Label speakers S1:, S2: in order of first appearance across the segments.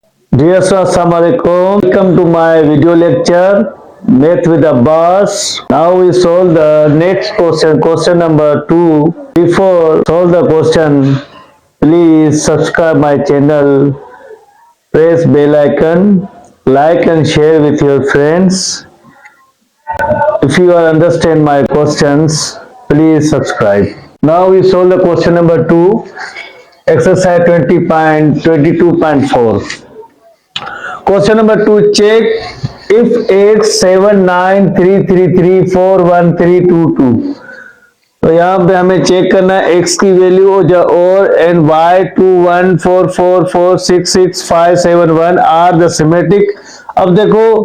S1: Dear students, Assalamu alaikum. Welcome to my video lecture, Math with Abbas. Now we solve the next question, question number 2. Before solve the question, please subscribe my channel, press bell icon, like and share with your friends. If you understand my questions, please subscribe. Now we solve the question number 2, exercise 20.22.4. Question number 2, check if x 793334132। तो यहाँ पे हमें check करना है x की value और and y 2144466571 are the symmetric. अब देखो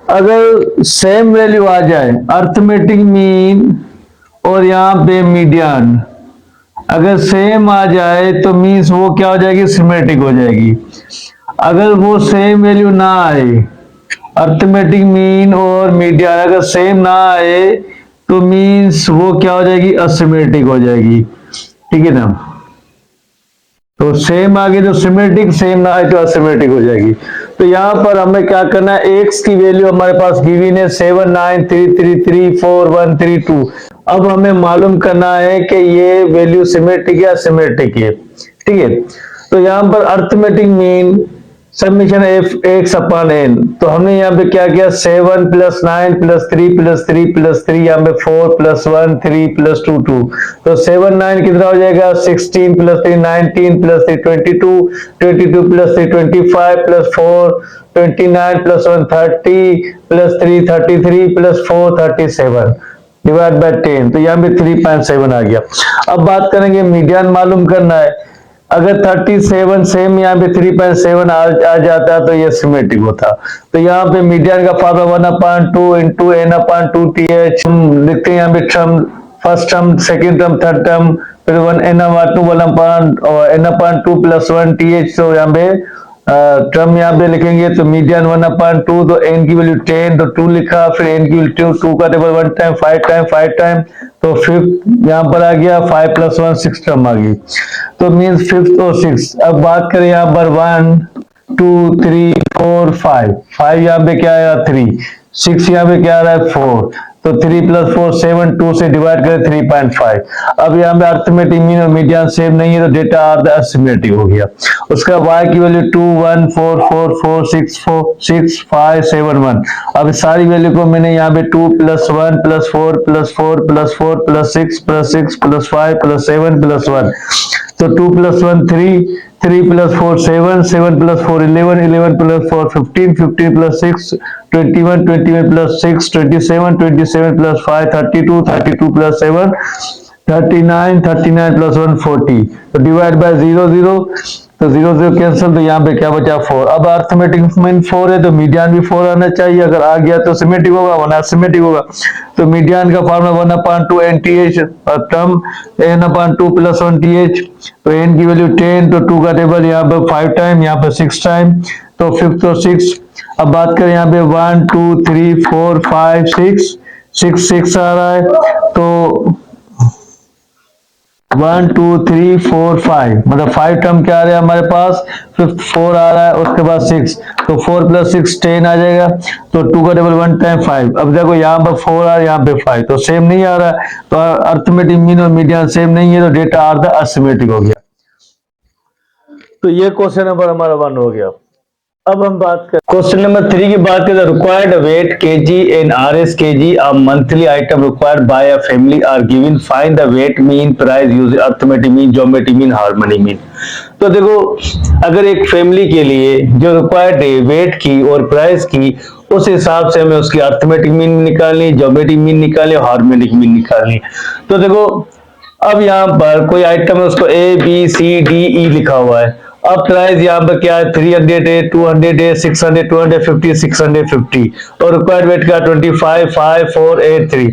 S1: अगर सेम वैल्यू आ जाए अर्थमेटिक मीन और यहाँ पे मीडियन अगर सेम आ जाए तो मीन्स वो क्या हो जाएगी, सिमेट्रिक हो जाएगी। अगर वो सेम वैल्यू ना आए अर्थमेटिक मीन और मीडियन अगर सेम ना आए तो मीन्स वो क्या हो जाएगी, असिमेट्रिक हो जाएगी। ठीक है ना, तो सेम आ गई तो सिमेट्रिक, सेम ना आए तो असिमेट्रिक हो जाएगी। तो यहाँ पर हमें क्या करना है, एक्स की वैल्यू हमारे पास गिवन है 793334132। अब हमें मालूम करना है कि ये वैल्यू सिमेट्रिक है असिमेट्रिक है। ठीक है, तो यहाँ पर arithmetic mean summation F X upon N. तो हमने यहाँ पे क्या किया, 7 + 9 + 3 + 3 + 3, यहाँ पे 4 + 1 3 + 2 2। तो 7 9 कितना हो जाएगा, 16 + 3 19 + 3 22 22 + 3 25 + 4 29 + 1 30 + 3 33 + 4 37 डिवाइड बाय 10। तो यहाँ पे 3.7 आ गया। अब बात करेंगे मीडियन मालूम करना है। अगर 37 सेम यहाँ पे 3.7 आ जाता तो ये सिमेट्रिक होता। तो यहाँ पे मीडियन का फॉर्मूला 1/2 × n/2th हम लिखते हैं यहाँ पे term, first term, second term, third term, फिर n/2 n/2 + 1 th। तो यहाँ पे टर्म यहाँ पे लिखेंगे तो मीडियन 1/2, तो n की वैल्यू 10 तो 2 लिखा, फिर n की वैल्यू 2 का टेबल 1 टाइम 5 टाइम, तो फिफ्थ यहाँ पर आ गया 5 + 1 6 टर्म आ गई। तो मीन्स फिफ्थ और सिक्स। अब बात करें यहाँ पर 1 2 3 4 5 यहाँ पे क्या आया 3, 6 यहाँ पे क्या आ रहा है 4, तो 3 + 4 7, 2 से डिवाइड करें 3.5। अब यहाँ पे अर्थमेटिक मीन और मीडियन सेम नहीं है तो डेटा आर असिमेट्रिक हो गया। उसका y की वैल्यू 2 1 4 4 4 6 4 6 5 7 1। अब सारी वैल्यू को मैंने यहाँ पे 2 + 1 + 4 + 4 + 4 + 6 + 6 + 5 + 7 + 1। तो 2 + 1 3 3 + 4 7 7 + 4 11 11 + 4 15 15 + 6 21 21 + 6 27 27 + 5 32 32 + 7 39 39 + 1 40। तो डिवाइड बाय 0 0, तो 0 0 कैंसिल, तो यहाँ पे क्या बचा 4। अब अर्थमेटिक मीन 4 है तो मीडियन भी 4 आना चाहिए। अगर आ गया तो सिमेट्रिक होगा वरना असिमेट्रिक होगा। तो मीडियन का फॉर्मूला 1/2 nth और टर्म n/2 + 1 th। तो n की वैल्यू 10 तो 2 का टेबल यहाँ पे 5 टाइम, यहाँ पे 6 टाइम, तो फिफ्थ और 6। अब बात करें यहाँ पे 1 2 3 4 5 6 6 आ रहा है, तो 1 2 3 4 5 मतलब 5 टर्म क्या आ रहा है हमारे पास, फिफ्थ 4 आ रहा है, उसके बाद 6, तो 4 + 6 10 आ जाएगा, तो 2 का टेबल 1 टाइम 5। अब देखो यहाँ पर 4 आ रहा है, यहाँ पे 5, तो सेम नहीं आ रहा है, तो अर्थमेटिक मीन और मीडियन सेम नहीं है, तो डेटा आर द असिमेट्रिक हो गया। तो ये क्वेश्चन नंबर हमारा 1 हो गया। अब हम बात कर क्वेश्चन नंबर 3 की बात करें। Required weight kg and RS kg a monthly item required by a family are given, find the weight mean price using arithmetic mean, geometry mean, harmony mean। तो देखो अगर एक फैमिली के लिए जो रिक्वायर्ड है वेट की और प्राइस की, उस हिसाब से हमें उसकी अर्थमेटिक मीन निकालनी, ज्योमेट्रिक मीन निकालनी, हार्मोनिक मीन निकालनी। तो देखो अब यहाँ पर कोई आइटम है उसको A B C D E लिखा हुआ है। अब प्राइस यहाँ पर क्या है 300 है, 200 है, 600 250 650 और रिक्वायर्ड वेट का 25 5 4 8 3।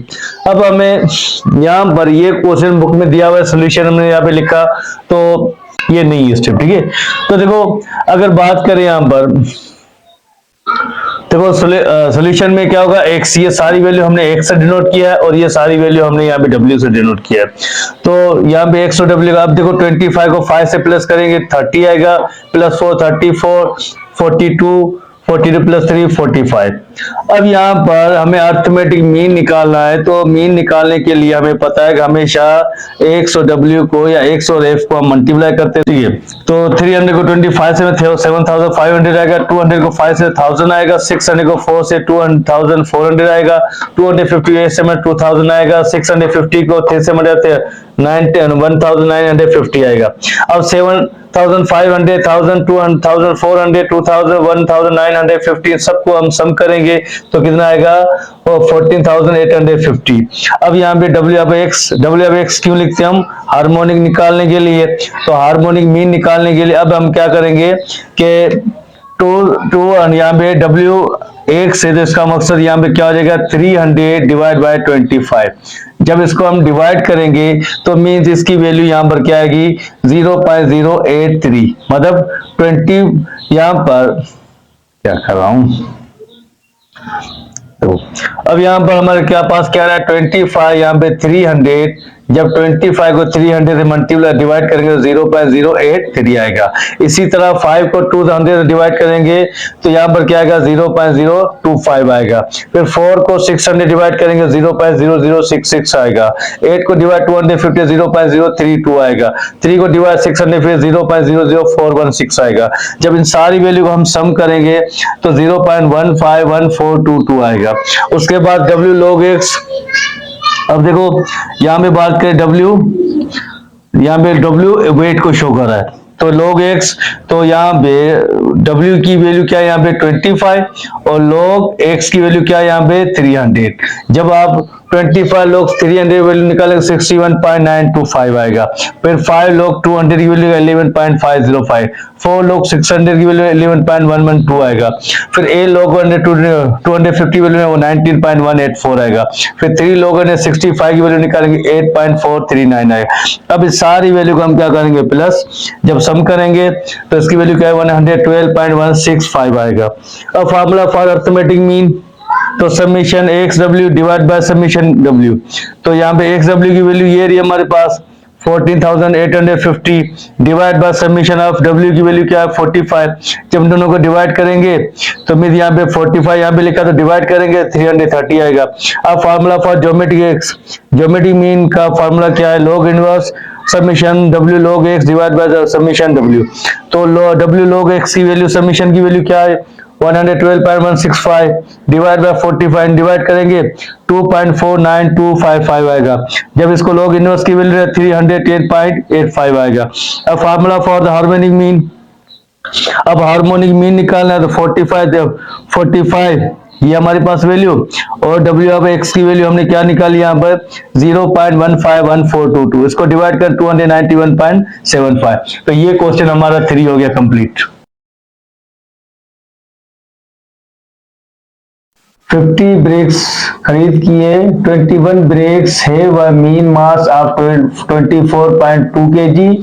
S1: अब हमें यहाँ पर ये क्वेश्चन बुक में दिया हुआ है, सोल्यूशन हमने यहाँ पे लिखा, तो ये नहीं है स्टेप। ठीक है, तो देखो अगर बात करें यहाँ पर देखो सोल्यूशन में क्या होगा, एक्स, ये सारी वैल्यू हमने एक्स से डिनोट किया है और ये सारी वैल्यू हमने यहाँ पे डब्ल्यू से डिनोट किया है। तो यहाँ पे एक्स और डब्ल्यू का, अब देखो 25 को 5 से प्लस करेंगे 30 आएगा, +4 34 42, 42 प्लस 3 45। अब यहाँ पर हमें अर्थमेटिक मीन निकालना है, तो मीन निकालने के लिए हमें पता है कि हमेशा x और w को या x और f को हम मल्टीप्लाई करते हैं, ठीक है। तो 300 को 25 से 7500 आएगा, 200 को 5 से 1000 आएगा, 600 को 4 से 2400 आएगा, 258 से 2000 आएगा, 650 को 3 से 1950 आएगा। अब 7500, 1200, 400, 2000, 1950 सबको हम सम करेंगे तो कितना आएगा, 14850। अब यहाँ पे W/X क्यों लिखते हैं हम, हार्मोनिक निकालने के लिए। तो हार्मोनिक मीन निकालने के लिए अब हम क्या करेंगे कि टू यहाँ पे W/X है, तो इसका मकसद यहाँ पे क्या हो जाएगा, 300 डिवाइड बाय 25। जब इसको हम डिवाइड करेंगे तो मीन्स इसकी वैल्यू यहाँ पर क्या आएगी, 0.083, मतलब 20। यहाँ पर क्या कर रहा हूं, तो अब यहाँ पर हमारे क्या पास क्या रहा है, 25, यहाँ पे 300, जब 25 को 300 से मल्टीप्लाई डिवाइड करेंगे तो 0.083 आएगा। इसी तरह 5 को 200 से डिवाइड करेंगे तो यहाँ पर क्या आएगा, 0.025 आएगा। फिर 4 को 600 डिवाइड करेंगे 0.0066 आएगा। 8 को डिवाइड 250 0.032 आएगा। 3 को डिवाइड 600 फिर 0.00416 आएगा। जब इन सारी वैल्यू को हम सम करेंगे तो 0.151422 आएगा। उसके बाद W log X, अब देखो यहाँ पे बात करें W, यहाँ पे W वेट को शो कर रहा है, तो log X, तो यहाँ पे W की वैल्यू क्या है, यहाँ पे 25 और log X की वैल्यू क्या है, यहाँ पे 300। जब आप 25 log 300 वैल्यू निकालेंगे 61.925 आएगा। फिर 5 log 200 की वैल्यू 11.505, 4 log 600 की वैल्यू 11.112 आएगा। फिर A log 250 वैल्यू है वो 19.184 आएगा। फिर 3 log 65 की वैल्यू निकालेंगे 8.439 आएगा। अब इस सारी वैल्यू को हम क्या करेंगे, प्लस, जब सम करेंगे तो इसकी वैल्यू क्या है, 112.165 आएगा। अब फार्मूला फॉर अर्थमेटिक मीन, तो summation XW divide by summation W। तो यहाँ पे XW की वैल्यू ये रही हमारे पास 14,850 divide by summation of W की वैल्यू क्या है, 45। जब दोनों को डिवाइड करेंगे तो मीन यहाँ पे 45 यहाँ पे लिखा तो डिवाइड करेंगे 330 आएगा। अब फार्मूला फॉर ज्योमेट्रिक मीन का फार्मूला क्या है, log inverse summation W log X divide by summation W। तो W log X की वैल्यू, समीशन की वैल्यू क्या है, 112.165 डिवाइड बाय 45, डिवाइड करेंगे 2.49255 आएगा। जब इसको log इनवर्स की वैल्यू 310.85 आएगा। अब formula for the harmonic mean, अब हार्मोनिक मीन निकालना है तो 45 ये हमारे पास वैल्यू, और W/X की वैल्यू हमने क्या निकाली, यहाँ पर 0.151422, इसको डिवाइड कर 291.75। तो ये क्वेश्चन हमारा 3 हो गया कंप्लीट। 50 ब्रेक्स खरीद किए, 21 ब्रेक्स है वह मीन मास ऑफ 24.2 kg।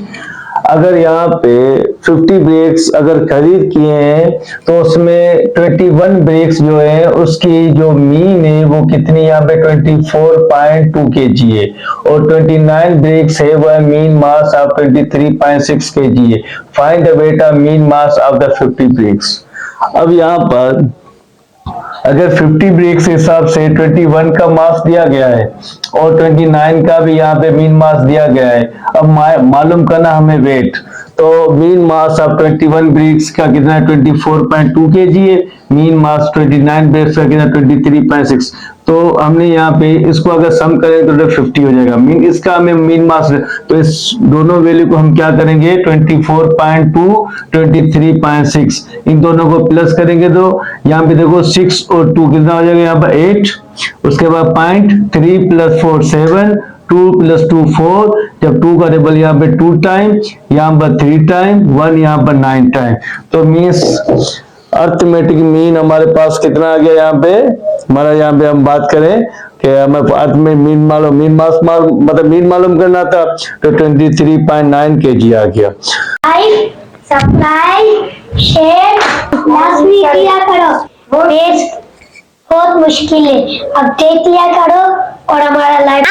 S1: अगर यहाँ पे 50 ब्रेक्स अगर खरीद किए हैं तो उसमें 21 ब्रेक्स जो है उसकी जो मीन है वो कितनी, यहाँ पे 24.2 kg है, और 29 ब्रेक्स है वह मीन मास ऑफ 23.6 kg है। Find the beta mean mass of the 50 bricks. अब यहाँ पर अगर 50 ब्रेक्स के हिसाब से 21 का मास दिया गया है और 29 का भी यहाँ पे मीन मास दिया गया है, अब मालूम करना हमें वेट। तो मीन मास ऑफ 21 ब्रेक्स का कितना है, 24.2 kg है। मीन मास 29 ब्रेक्स का कितना, 23.6। तो हमने यहाँ पे इसको अगर सम करें तो 50 हो जाएगा। मीन इसका हमें मीन मास, तो इस दोनों वैल्यू को हम क्या करेंगे, 24.2 23.6 इन दोनों को प्लस करेंगे तो यहाँ पे देखो 6 और 2 कितना हो जाएगा, यहाँ पर 8। उसके बाद 0.3 + 4 7, 2 + 2 4, जब 2 का टेबल यहाँ पे 2 टाइम, यहाँ पर 3 टाइम, 1 यहाँ पर 9 टाइम। तो मीन्स अर्थमेटिक मीन हमारे पास कितना आ गया, यहाँ पे हमारा, यहाँ पे हम बात करें कि हमें अर्थ में मीन मालूम, मीन मास मतलब मीन मालूम करना था तो 23.9 kg आ गया।
S2: सप्लाई शेयर लाजमी किया करो, पेज बहुत मुश्किल है, अब देख लिया करो और हमारा लाइफ